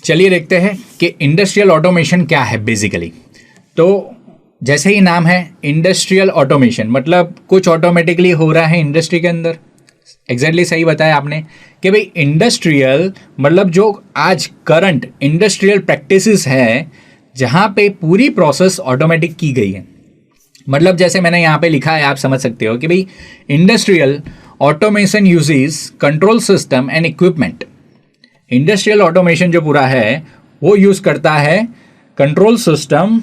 चलिए देखते हैं कि इंडस्ट्रियल ऑटोमेशन क्या है बेसिकली। तो जैसे ही नाम है इंडस्ट्रियल ऑटोमेशन, मतलब कुछ ऑटोमेटिकली हो रहा है इंडस्ट्री के अंदर। एग्जैक्टली सही बताया आपने कि भाई इंडस्ट्रियल मतलब जो आज करंट इंडस्ट्रियल प्रैक्टिसेस है जहाँ पे पूरी प्रोसेस ऑटोमेटिक की गई है। मतलब जैसे मैंने यहाँ पे लिखा है, आप समझ सकते हो कि भाई industrial automation uses control system and equipment. Industrial automation जो पूरा है वो यूज़ करता है कंट्रोल सिस्टम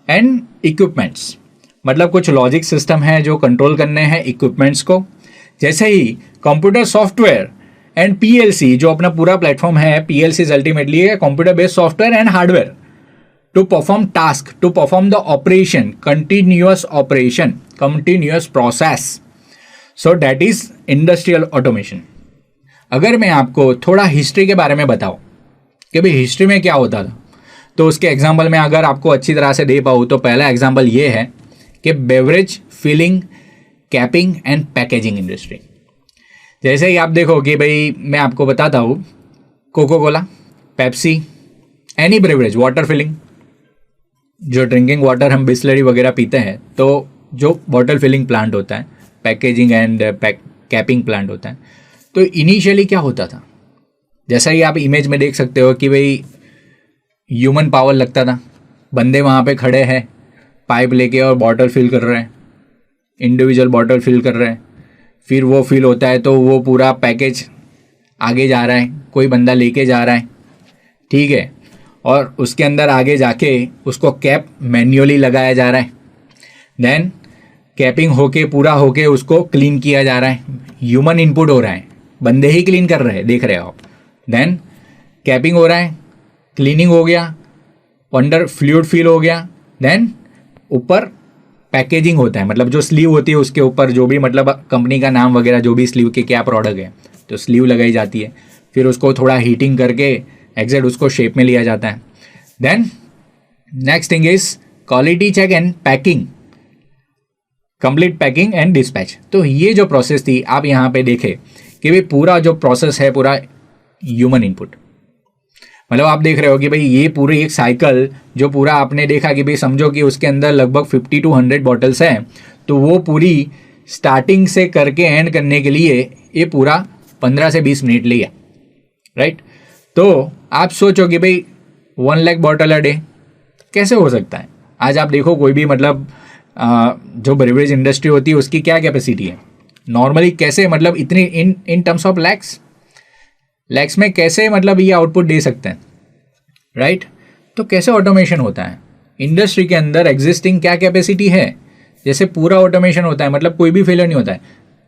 एंड इक्विपमेंट्स, मतलब कुछ लॉजिक सिस्टम है जो कंट्रोल करने हैं इक्विपमेंट्स को। जैसे ही कंप्यूटर सॉफ्टवेयर एंड पीएलसी जो अपना पूरा प्लेटफॉर्म है, PLC is ultimately computer based software and hardware to perform task, to perform the operation, continuous process. So that is industrial automation. अगर मैं आपको थोड़ा हिस्ट्री के बारे में बताऊं कि भाई हिस्ट्री में क्या होता था, तो उसके एग्जाम्पल में अगर आपको अच्छी तरह से दे पाऊँ तो पहला एग्जाम्पल ये है कि beverage filling, capping and packaging industry. जैसे ही आप देखो कि भाई मैं आपको बताता हूँ Coca Cola, Pepsi, any beverage, water filling, जो ड्रिंकिंग वाटर हम बिस्लरी वगैरह पीते हैं, तो जो बॉटल फिलिंग प्लांट होता है, पैकेजिंग एंड कैपिंग प्लांट होता है। तो इनिशियली क्या होता था, जैसा ही आप इमेज में देख सकते हो कि भाई ह्यूमन पावर लगता था, बंदे वहाँ पे खड़े हैं पाइप लेके और बॉटल फिल कर रहे हैं, इंडिविजुअल बॉटल फिल कर रहे हैं, फिर वो फिल होता है तो वो पूरा पैकेज आगे जा रहा है, कोई बंदा लेके जा रहा है, ठीक है, और उसके अंदर आगे जाके उसको कैप मैन्युअली लगाया जा रहा है। देन कैपिंग होके पूरा होके उसको क्लीन किया जा रहा है, ह्यूमन इनपुट हो रहा है, बंदे ही क्लीन कर रहे हैं, देख रहे हो आप। देन कैपिंग हो रहा है, क्लीनिंग हो गया, अंडर फ्लूइड फिल हो गया, देन ऊपर पैकेजिंग होता है, मतलब जो स्लीव होती है उसके ऊपर जो भी मतलब कंपनी का नाम वगैरह जो भी स्लीव के क्या प्रोडक्ट है तो स्लीव लगाई जाती है, फिर उसको थोड़ा हीटिंग करके एग्जैक्ट उसको शेप में लिया जाता है। Then next thing is quality check and packing, complete packing and dispatch. तो ये जो प्रोसेस थी आप यहाँ पे देखें कि भाई पूरा जो प्रोसेस है पूरा ह्यूमन इनपुट, मतलब आप देख रहे हो कि भाई ये पूरी एक साइकिल जो पूरा आपने देखा कि भाई समझो कि उसके अंदर लगभग 50 to 100 बॉटल्स हैं, तो वो पूरी स्टार्टिंग से करके एंड करने के लिए ये पूरा 15 से 20 मिनट लिया, राइट। तो आप सोचो कि भाई 1 लाख बॉटल अ डे कैसे हो सकता है। आज आप देखो कोई भी मतलब जो बेवरेज इंडस्ट्री होती है उसकी क्या कैपेसिटी है नॉर्मली, कैसे मतलब इतनी इन टर्म्स ऑफ लैक्स में कैसे मतलब ये आउटपुट दे सकते हैं, राइट। तो कैसे ऑटोमेशन होता है इंडस्ट्री के अंदर, एग्जिस्टिंग क्या कैपेसिटी है, जैसे पूरा ऑटोमेशन होता है, मतलब कोई भी फेलियर नहीं होता है।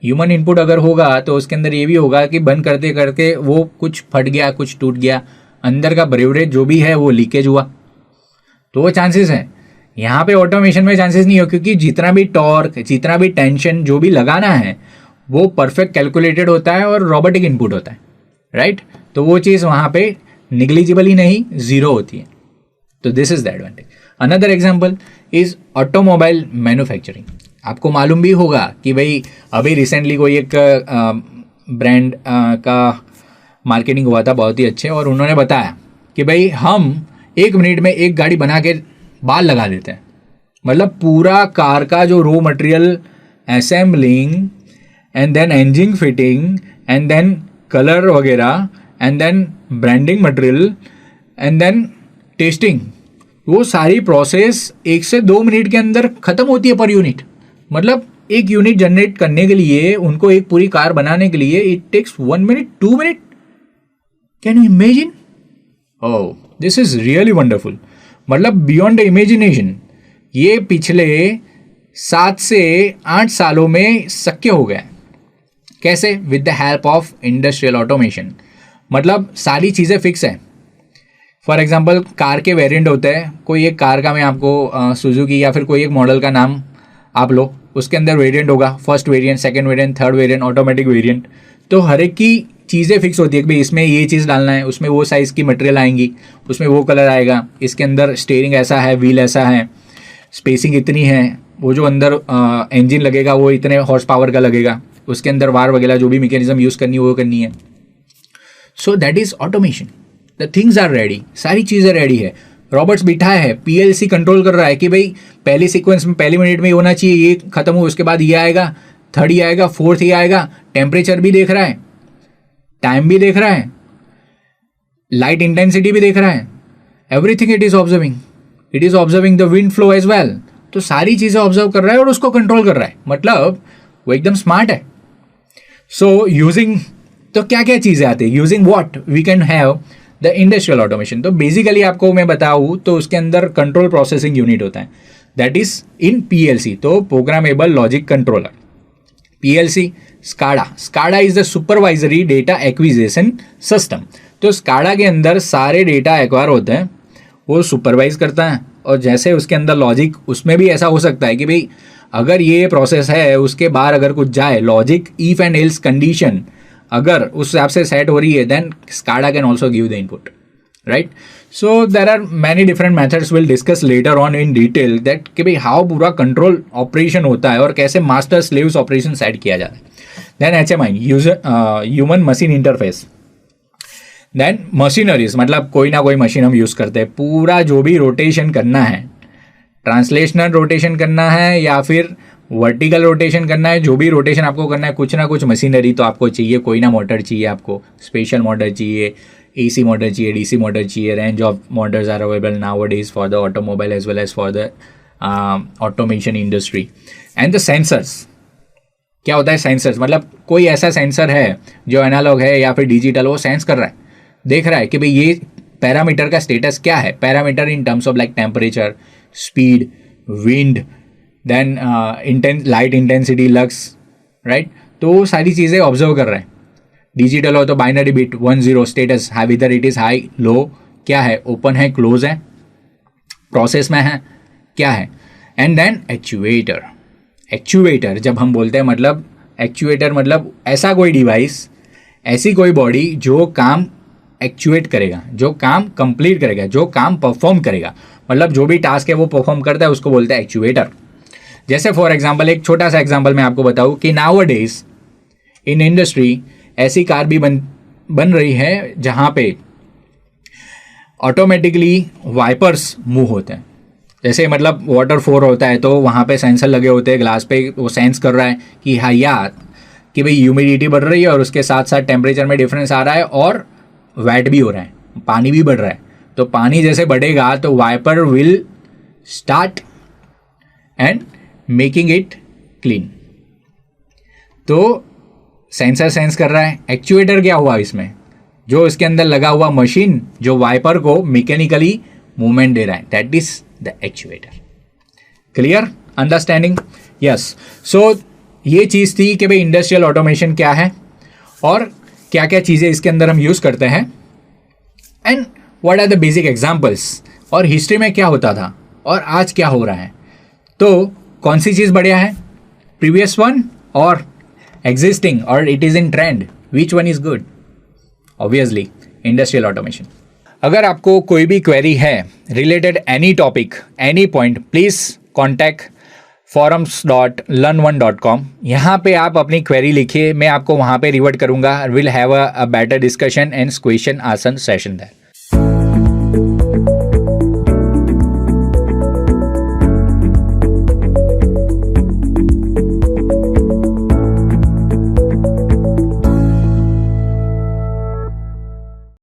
ह्यूमन इनपुट अगर होगा तो उसके अंदर ये भी होगा कि बंद करते करते वो कुछ फट गया, कुछ टूट गया, अंदर का बेवरेज जो भी है वो लीकेज हुआ, तो वो चांसेस है। यहाँ पे ऑटोमेशन में चांसेस नहीं हो, क्योंकि जितना भी टॉर्क, जितना भी टेंशन जो भी लगाना है वो परफेक्ट कैलकुलेटेड होता है और रोबोटिक इनपुट होता है, राइट। तो वो चीज़ वहाँ पे निग्लिजिबल ही नहीं, जीरो होती है। तो this is the advantage. Another example is automobile manufacturing. आपको मालूम भी होगा कि भाई अभी रिसेंटली कोई एक ब्रांड का मार्केटिंग हुआ था बहुत ही अच्छे, और उन्होंने बताया कि भाई हम 1 मिनट में एक गाड़ी बना के बाल लगा देते हैं, मतलब पूरा कार का जो raw material assembling and then engine fitting and then colour वगैरह and then branding material and then testing, वो सारी प्रोसेस 1 से 2 मिनट के अंदर खत्म होती है पर यूनिट। मतलब एक यूनिट जनरेट करने के लिए, उनको एक पूरी कार बनाने के लिए it takes 1 minute 2 minute. Can you imagine? Oh, this is really wonderful. मतलब बियॉन्ड इमेजिनेशन ये पिछले 7 से 8 सालों में शक्य हो गया। कैसे? With the help of industrial automation. मतलब सारी चीज़ें फिक्स हैं। फॉर एग्जांपल कार के वेरिएंट होते हैं, कोई एक कार का मैं आपको सुजुकी या फिर कोई एक मॉडल का नाम आप लो, उसके अंदर वेरिएंट होगा, first variant, second variant, third variant, automatic variant. तो हर एक की चीज़ें फिक्स होती है कि भाई इसमें ये चीज़ डालना है, उसमें वो साइज़ की मटेरियल आएंगी, उसमें वो कलर आएगा, इसके अंदर स्टीयरिंग ऐसा है, व्हील ऐसा है, स्पेसिंग इतनी है, वो जो अंदर इंजन लगेगा वो इतने हॉर्स पावर का लगेगा, उसके अंदर वार वगैरह जो भी मैकेनिज्म यूज़ करनी है वो करनी है। So that is automation. The things are ready, सारी चीज़ें रेडी है, रॉबर्ट्स बिठा है, पीएलसी कंट्रोल कर रहा है कि भाई पहली सीक्वेंस में पहली मिनट में ये होना चाहिए, ये खत्म हो, उसके बाद ये आएगा, थर्ड ये आएगा, फोर्थ ये आएगा, टेम्परेचर भी देख रहा है, टाइम भी देख रहा है, लाइट इंटेंसिटी भी देख रहा है, everything it is observing the wind flow as well. तो सारी चीजें ऑब्जर्व कर रहा है और उसको कंट्रोल कर रहा है, मतलब वो एकदम स्मार्ट है। सो यूजिंग, तो क्या क्या चीजें आती है, using what we can have the industrial automation. तो बेसिकली आपको मैं बताऊँ तो उसके अंदर कंट्रोल प्रोसेसिंग यूनिट होता है, दैट इज इन पीएलसी, तो programmable logic controller. PLC SCADA is the supervisory data acquisition system. तो स्काडा के अंदर सारे डेटा एक्वायर होते हैं, वो सुपरवाइज करता है, और जैसे उसके अंदर लॉजिक, उसमें भी ऐसा हो सकता है कि भाई अगर ये प्रोसेस है उसके बाहर अगर कुछ जाए, logic if and else condition अगर उस हिसाब से सेट हो रही है, then SCADA can also give the input, right. So there are many different methods, will discuss later on in detail that कि भाई हाउ पूरा कंट्रोल ऑपरेशन होता है और कैसे मास्टर स्लेव्स ऑपरेशन सेट किया जाता है। Then HMI, human machine interface. Then machineries, मतलब कोई ना कोई मशीन हम यूज़ करते हैं, पूरा जो भी रोटेशन करना है, ट्रांसलेशनल रोटेशन करना है या फिर वर्टिकल रोटेशन करना है, जो भी रोटेशन आपको करना है, कुछ ना कुछ मशीनरी तो आपको चाहिए, कोई ना मोटर चाहिए, आपको स्पेशल मोटर चाहिए, AC मोटर चाहिए, DC मोटर चाहिए। Range of motors are available nowadays for the automobile as well as for the automation industry. And the sensors, क्या होता है सेंसर्स, मतलब कोई ऐसा सेंसर है जो एनालॉग है या फिर डिजिटल, वो सेंस कर रहा है, देख रहा है कि भाई ये पैरामीटर का स्टेटस क्या है, parameter in terms of like temperature, speed, wind, then light intensity, lux, right. तो सारी चीज़ें ऑब्जर्व कर रहा है। डिजिटल हो तो बाइनरी बिट 1-0 स्टेटस, इधर इट इज़ हाई लो, क्या है, ओपन है, क्लोज है, प्रोसेस में है, क्या है। एंड देन एक्चुएटर जब हम बोलते हैं, मतलब एक्चुएटर मतलब ऐसा कोई डिवाइस, ऐसी कोई बॉडी जो काम एक्चुएट करेगा, जो काम कंप्लीट करेगा, जो काम परफॉर्म करेगा, मतलब जो भी टास्क है वो परफॉर्म करता है, उसको बोलते हैं एक्चुएटर। जैसे फॉर एग्जांपल, एक छोटा सा एग्जांपल मैं आपको बताऊं कि नाउ डेज इन इंडस्ट्री ऐसी कार भी बन रही है जहां पे ऑटोमेटिकली वाइपर्स मूव होते हैं। जैसे मतलब वाटर फ्लो होता है तो वहाँ पे सेंसर लगे होते हैं ग्लास पे, वो सेंस कर रहा है कि हाँ यार कि भाई ह्यूमिडिटी बढ़ रही है और उसके साथ साथ टेम्परेचर में डिफरेंस आ रहा है और वेट भी हो रहा है, पानी भी बढ़ रहा है। तो पानी जैसे बढ़ेगा तो wiper will start and making it clean. तो सेंसर सेंस कर रहा है। एक्चुएटर क्या हुआ इसमें, जो इसके अंदर लगा हुआ मशीन जो वाइपर को मैकेनिकली मूवमेंट दे रहा है, that is the actuator. Clear, understanding? Yes. So ये चीज़ थी कि भाई इंडस्ट्रियल ऑटोमेशन क्या है और क्या क्या चीज़ें इसके अंदर हम यूज़ करते हैं, and what are the basic examples, और हिस्ट्री में क्या होता था और आज क्या हो रहा है। तो कौन सी चीज़ बढ़िया है, प्रीवियस वन और एग्जिस्टिंग, और it is in trend, which one is good? Obviously industrial automation. अगर आपको कोई भी क्वेरी है related any topic, any point, please contact forums.learn1.com। यहाँ पे आप अपनी क्वेरी लिखिए, मैं आपको वहाँ पे रिवर्ट करूँगा, will have a better discussion and question answer session that.